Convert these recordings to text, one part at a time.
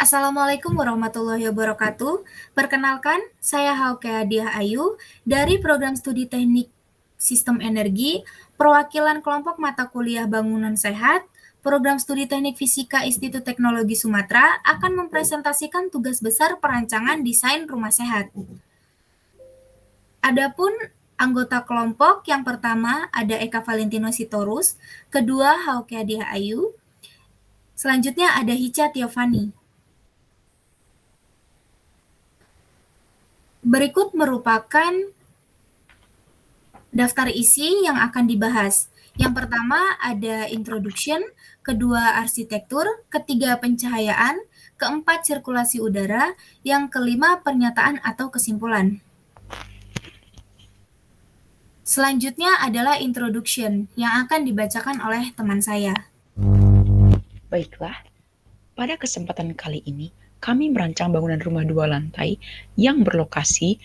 Assalamualaikum warahmatullahi wabarakatuh. Perkenalkan, saya Hauke Diah Ayu dari Program Studi Teknik Sistem Energi, perwakilan kelompok mata kuliah Bangunan Sehat, Program Studi Teknik Fisika Institut Teknologi Sumatera akan mempresentasikan tugas besar perancangan desain rumah sehat. Adapun anggota kelompok yang pertama ada Eka Valentino Sitorus, kedua Hauke Diah Ayu, selanjutnya ada Hica Tiofani. Berikut merupakan daftar isi yang akan dibahas. Yang pertama ada introduction, kedua arsitektur, ketiga pencahayaan, keempat sirkulasi udara, yang kelima pernyataan atau kesimpulan. Selanjutnya adalah introduction yang akan dibacakan oleh teman saya. Baiklah, pada kesempatan kali ini kami merancang bangunan rumah 2 lantai yang berlokasi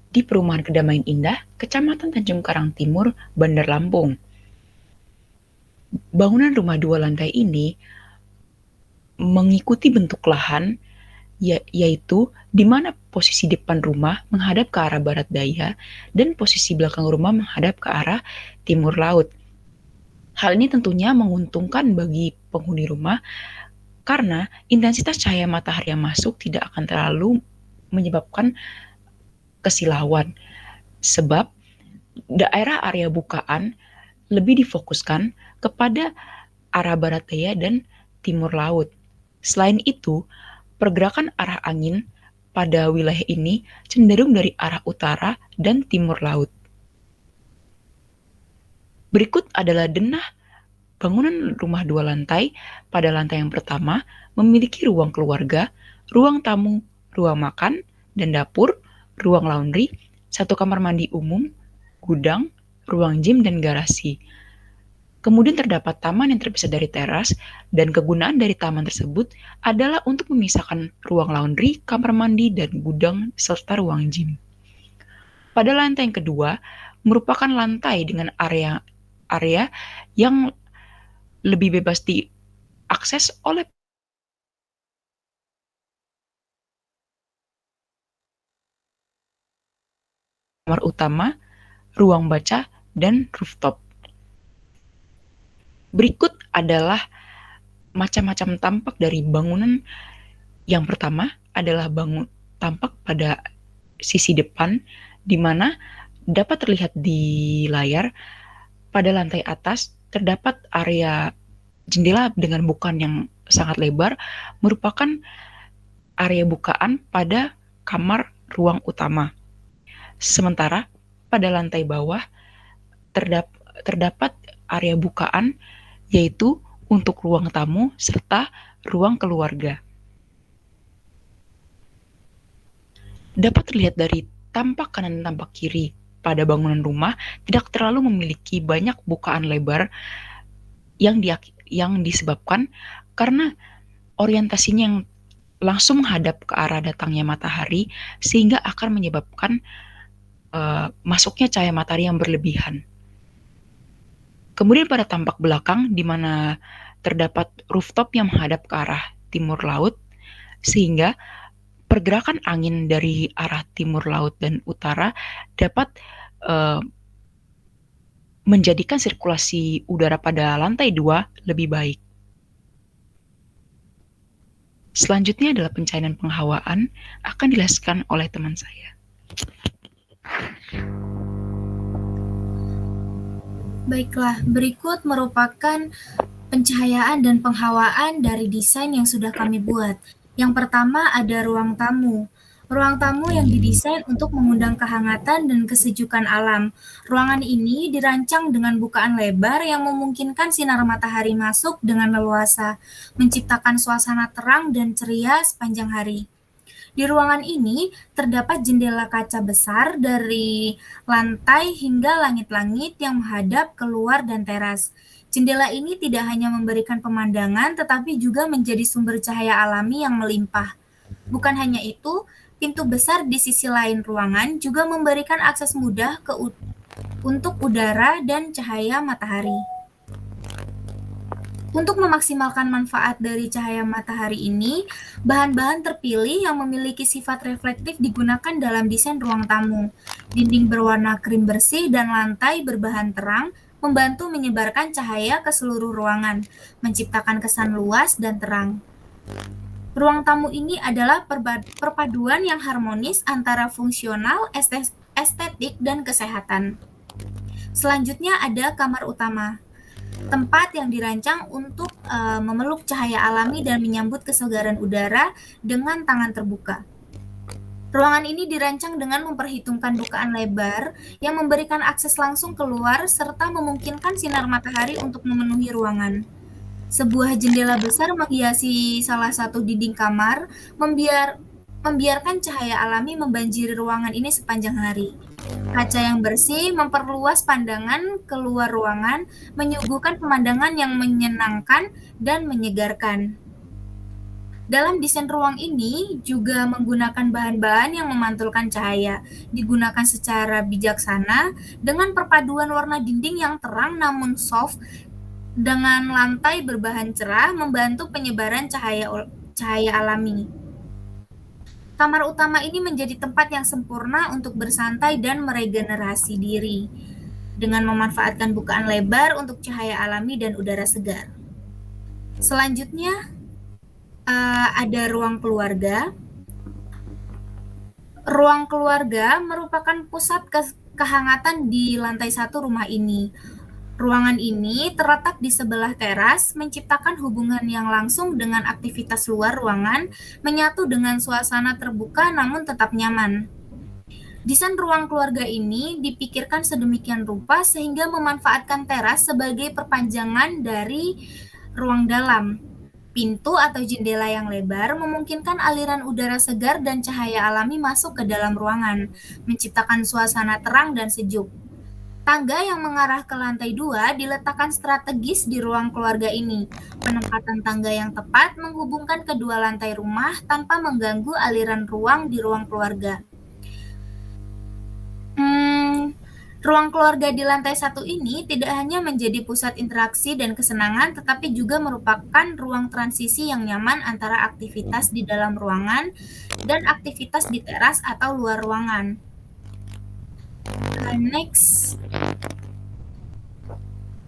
di Perumahan Kedamaian Indah, Kecamatan Tanjung Karang Timur, Bandar Lampung. Bangunan rumah 2 lantai ini mengikuti bentuk lahan yaitu di mana posisi depan rumah menghadap ke arah barat daya dan posisi belakang rumah menghadap ke arah timur laut. Hal ini tentunya menguntungkan bagi penghuni rumah karena intensitas cahaya matahari yang masuk tidak akan terlalu menyebabkan kesilauan. Sebab daerah area bukaan lebih difokuskan kepada arah barat daya dan timur laut. Selain itu, pergerakan arah angin pada wilayah ini cenderung dari arah utara dan timur laut. Berikut adalah denah bangunan rumah 2 lantai. Pada lantai yang pertama memiliki ruang keluarga, ruang tamu, ruang makan dan dapur, ruang laundry, 1 kamar mandi umum, gudang, ruang gym dan garasi. Kemudian terdapat taman yang terpisah dari teras, dan kegunaan dari taman tersebut adalah untuk memisahkan ruang laundry, kamar mandi, dan gudang, serta ruang gym. Pada lantai yang kedua, merupakan lantai dengan area yang lebih bebas diakses oleh kamar utama, ruang baca, dan rooftop. Berikut adalah macam-macam tampak dari bangunan. Yang pertama adalah tampak pada sisi depan, di mana dapat terlihat di layar pada lantai atas terdapat area jendela dengan bukaan yang sangat lebar, merupakan area bukaan pada kamar ruang utama. Sementara pada lantai bawah terdapat area bukaan yaitu untuk ruang tamu serta ruang keluarga. Dapat terlihat dari tampak kanan dan tampak kiri pada bangunan rumah tidak terlalu memiliki banyak bukaan lebar yang disebabkan karena orientasinya yang langsung menghadap ke arah datangnya matahari, sehingga akan menyebabkan masuknya cahaya matahari yang berlebihan. Kemudian pada tampak belakang, di mana terdapat rooftop yang menghadap ke arah timur laut, sehingga pergerakan angin dari arah timur laut dan utara dapat menjadikan sirkulasi udara pada lantai 2 lebih baik. Selanjutnya adalah pencairan penghawaan, akan dijelaskan oleh teman saya. Baiklah, berikut merupakan pencahayaan dan penghawaan dari desain yang sudah kami buat. Yang pertama ada ruang tamu. Ruang tamu yang didesain untuk mengundang kehangatan dan kesejukan alam. Ruangan ini dirancang dengan bukaan lebar yang memungkinkan sinar matahari masuk dengan leluasa, menciptakan suasana terang dan ceria sepanjang hari. Di ruangan ini terdapat jendela kaca besar dari lantai hingga langit-langit yang menghadap keluar dan teras. Jendela ini tidak hanya memberikan pemandangan, tetapi juga menjadi sumber cahaya alami yang melimpah. Bukan hanya itu, pintu besar di sisi lain ruangan juga memberikan akses mudah untuk udara dan cahaya matahari. Untuk memaksimalkan manfaat dari cahaya matahari ini, bahan-bahan terpilih yang memiliki sifat reflektif digunakan dalam desain ruang tamu. Dinding berwarna krim bersih dan lantai berbahan terang membantu menyebarkan cahaya ke seluruh ruangan, menciptakan kesan luas dan terang. Ruang tamu ini adalah perpaduan yang harmonis antara fungsional, estetik, dan kesehatan. Selanjutnya ada kamar utama, tempat yang dirancang untuk memeluk cahaya alami dan menyambut kesegaran udara dengan tangan terbuka. Ruangan ini dirancang dengan memperhitungkan bukaan lebar yang memberikan akses langsung keluar serta memungkinkan sinar matahari untuk memenuhi ruangan. Sebuah jendela besar menghiasi salah satu dinding kamar, membiarkan cahaya alami membanjiri ruangan ini sepanjang hari. Kaca yang bersih memperluas pandangan keluar ruangan, menyuguhkan pemandangan yang menyenangkan dan menyegarkan. Dalam desain ruang ini juga menggunakan bahan-bahan yang memantulkan cahaya, digunakan secara bijaksana dengan perpaduan warna dinding yang terang namun soft dengan lantai berbahan cerah membantu penyebaran cahaya alami. Kamar utama ini menjadi tempat yang sempurna untuk bersantai dan meregenerasi diri, dengan memanfaatkan bukaan lebar untuk cahaya alami dan udara segar. Selanjutnya, ada ruang keluarga. Ruang keluarga merupakan pusat kehangatan di lantai 1 rumah ini. Ruangan ini terletak di sebelah teras, menciptakan hubungan yang langsung dengan aktivitas luar ruangan, menyatu dengan suasana terbuka namun tetap nyaman. Desain ruang keluarga ini dipikirkan sedemikian rupa sehingga memanfaatkan teras sebagai perpanjangan dari ruang dalam. Pintu atau jendela yang lebar memungkinkan aliran udara segar dan cahaya alami masuk ke dalam ruangan, menciptakan suasana terang dan sejuk. Tangga yang mengarah ke lantai 2 diletakkan strategis di ruang keluarga ini. Penempatan tangga yang tepat menghubungkan kedua lantai rumah tanpa mengganggu aliran ruang di ruang keluarga. Ruang keluarga di lantai 1 ini tidak hanya menjadi pusat interaksi dan kesenangan, tetapi juga merupakan ruang transisi yang nyaman antara aktivitas di dalam ruangan dan aktivitas di teras atau luar ruangan. Next.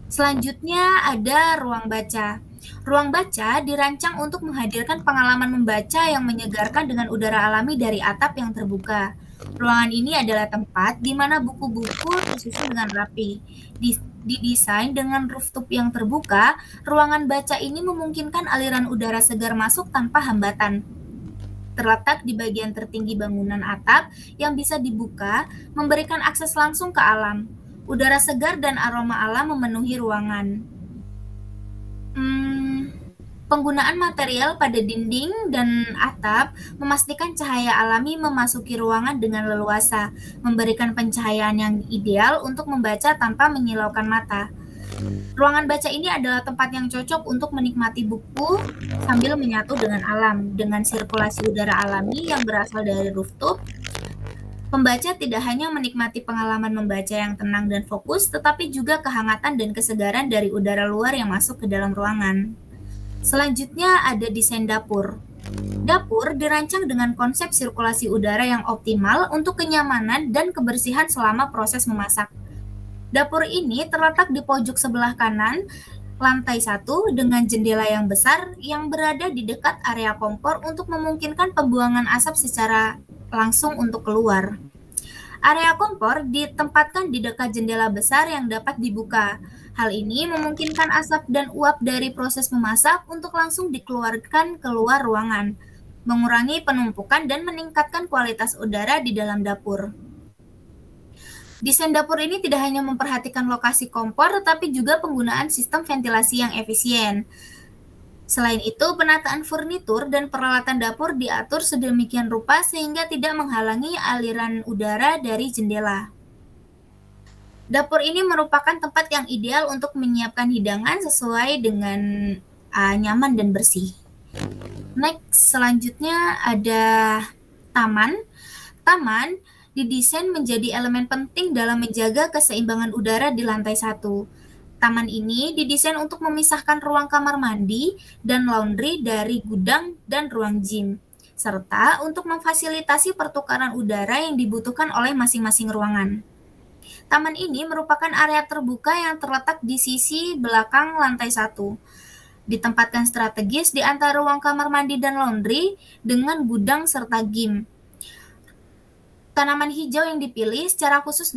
Selanjutnya ada ruang baca. Ruang baca dirancang untuk menghadirkan pengalaman membaca yang menyegarkan dengan udara alami dari atap yang terbuka. Ruangan ini adalah tempat di mana buku-buku tersusun dengan rapi. Didesain dengan rooftop yang terbuka, ruangan baca ini memungkinkan aliran udara segar masuk tanpa hambatan. Terletak di bagian tertinggi bangunan atap yang bisa dibuka, memberikan akses langsung ke alam. Udara segar dan aroma alam memenuhi ruangan. Penggunaan material pada dinding dan atap memastikan cahaya alami memasuki ruangan dengan leluasa, memberikan pencahayaan yang ideal untuk membaca tanpa menyilaukan mata. Ruangan baca ini adalah tempat yang cocok untuk menikmati buku sambil menyatu dengan alam. Dengan sirkulasi udara alami yang berasal dari rooftop, pembaca tidak hanya menikmati pengalaman membaca yang tenang dan fokus, tetapi juga kehangatan dan kesegaran dari udara luar yang masuk ke dalam ruangan. Selanjutnya ada desain dapur. Dapur dirancang dengan konsep sirkulasi udara yang optimal untuk kenyamanan dan kebersihan selama proses memasak. Dapur ini terletak di pojok sebelah kanan lantai 1 dengan jendela yang besar yang berada di dekat area kompor untuk memungkinkan pembuangan asap secara langsung untuk keluar. Area kompor ditempatkan di dekat jendela besar yang dapat dibuka. Hal ini memungkinkan asap dan uap dari proses memasak untuk langsung dikeluarkan keluar ruangan, mengurangi penumpukan dan meningkatkan kualitas udara di dalam dapur. Desain dapur ini tidak hanya memperhatikan lokasi kompor, tetapi juga penggunaan sistem ventilasi yang efisien. Selain itu, penataan furnitur dan peralatan dapur diatur sedemikian rupa sehingga tidak menghalangi aliran udara dari jendela. Dapur ini merupakan tempat yang ideal untuk menyiapkan hidangan sesuai dengan nyaman dan bersih. Next, selanjutnya ada taman. Taman didesain menjadi elemen penting dalam menjaga keseimbangan udara di lantai 1. Taman ini didesain untuk memisahkan ruang kamar mandi dan laundry dari gudang dan ruang gym, serta untuk memfasilitasi pertukaran udara yang dibutuhkan oleh masing-masing ruangan. Taman ini merupakan area terbuka yang terletak di sisi belakang lantai 1, ditempatkan strategis di antara ruang kamar mandi dan laundry dengan gudang serta gym. Tanaman hijau yang dipilih secara khusus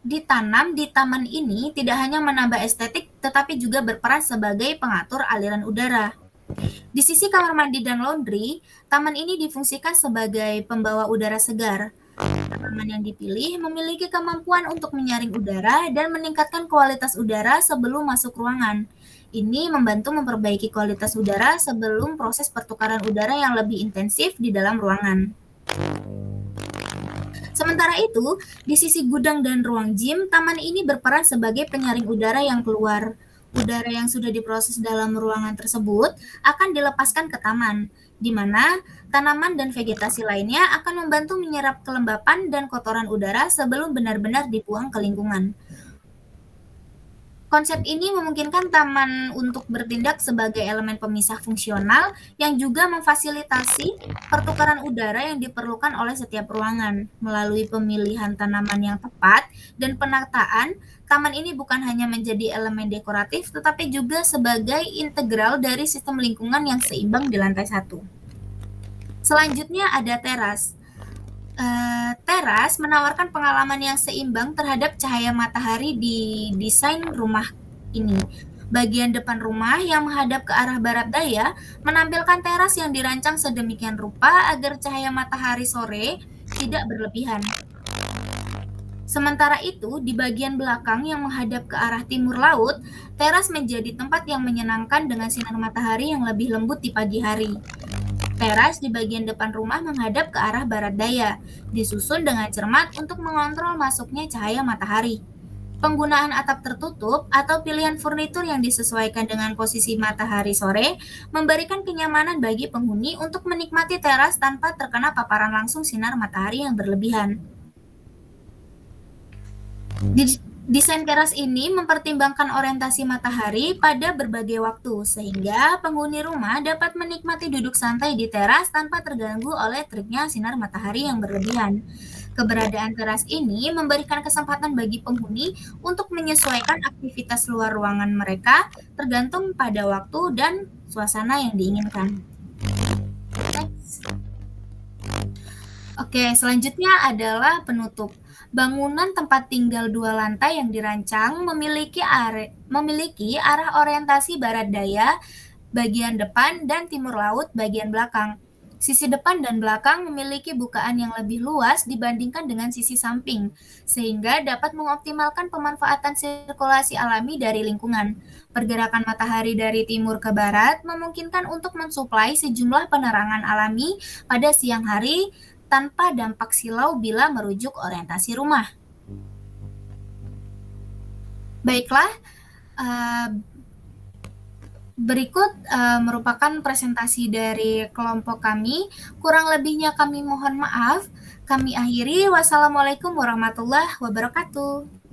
ditanam di taman ini tidak hanya menambah estetik, tetapi juga berperan sebagai pengatur aliran udara. Di sisi kamar mandi dan laundry, taman ini difungsikan sebagai pembawa udara segar. Tanaman yang dipilih memiliki kemampuan untuk menyaring udara dan meningkatkan kualitas udara sebelum masuk ruangan. Ini membantu memperbaiki kualitas udara sebelum proses pertukaran udara yang lebih intensif di dalam ruangan. Sementara itu, di sisi gudang dan ruang gym, taman ini berperan sebagai penyaring udara yang keluar. Udara yang sudah diproses dalam ruangan tersebut akan dilepaskan ke taman, di mana tanaman dan vegetasi lainnya akan membantu menyerap kelembapan dan kotoran udara sebelum benar-benar dibuang ke lingkungan. Konsep ini memungkinkan taman untuk bertindak sebagai elemen pemisah fungsional yang juga memfasilitasi pertukaran udara yang diperlukan oleh setiap ruangan. Melalui pemilihan tanaman yang tepat dan penataan, taman ini bukan hanya menjadi elemen dekoratif, tetapi juga sebagai integral dari sistem lingkungan yang seimbang di lantai 1. Selanjutnya ada teras. Teras menawarkan pengalaman yang seimbang terhadap cahaya matahari di desain rumah ini. Bagian depan rumah yang menghadap ke arah barat daya menampilkan teras yang dirancang sedemikian rupa agar cahaya matahari sore tidak berlebihan. Sementara itu, di bagian belakang yang menghadap ke arah timur laut, teras menjadi tempat yang menyenangkan dengan sinar matahari yang lebih lembut di pagi hari. Teras di bagian depan rumah menghadap ke arah barat daya, disusun dengan cermat untuk mengontrol masuknya cahaya matahari. Penggunaan atap tertutup atau pilihan furnitur yang disesuaikan dengan posisi matahari sore memberikan kenyamanan bagi penghuni untuk menikmati teras tanpa terkena paparan langsung sinar matahari yang berlebihan. Desain teras ini mempertimbangkan orientasi matahari pada berbagai waktu, sehingga penghuni rumah dapat menikmati duduk santai di teras tanpa terganggu oleh teriknya sinar matahari yang berlebihan. Keberadaan teras ini memberikan kesempatan bagi penghuni untuk menyesuaikan aktivitas luar ruangan mereka tergantung pada waktu dan suasana yang diinginkan. Next. Oke, selanjutnya adalah penutup. Bangunan tempat tinggal 2 lantai yang dirancang memiliki arah orientasi barat daya bagian depan dan timur laut bagian belakang. Sisi depan dan belakang memiliki bukaan yang lebih luas dibandingkan dengan sisi samping, sehingga dapat mengoptimalkan pemanfaatan sirkulasi alami dari lingkungan. Pergerakan matahari dari timur ke barat memungkinkan untuk mensuplai sejumlah penerangan alami pada siang hari tanpa dampak silau bila merujuk orientasi rumah. Baiklah, berikut merupakan presentasi dari kelompok kami. Kurang lebihnya kami mohon maaf. Kami akhiri. Wassalamualaikum warahmatullahi wabarakatuh.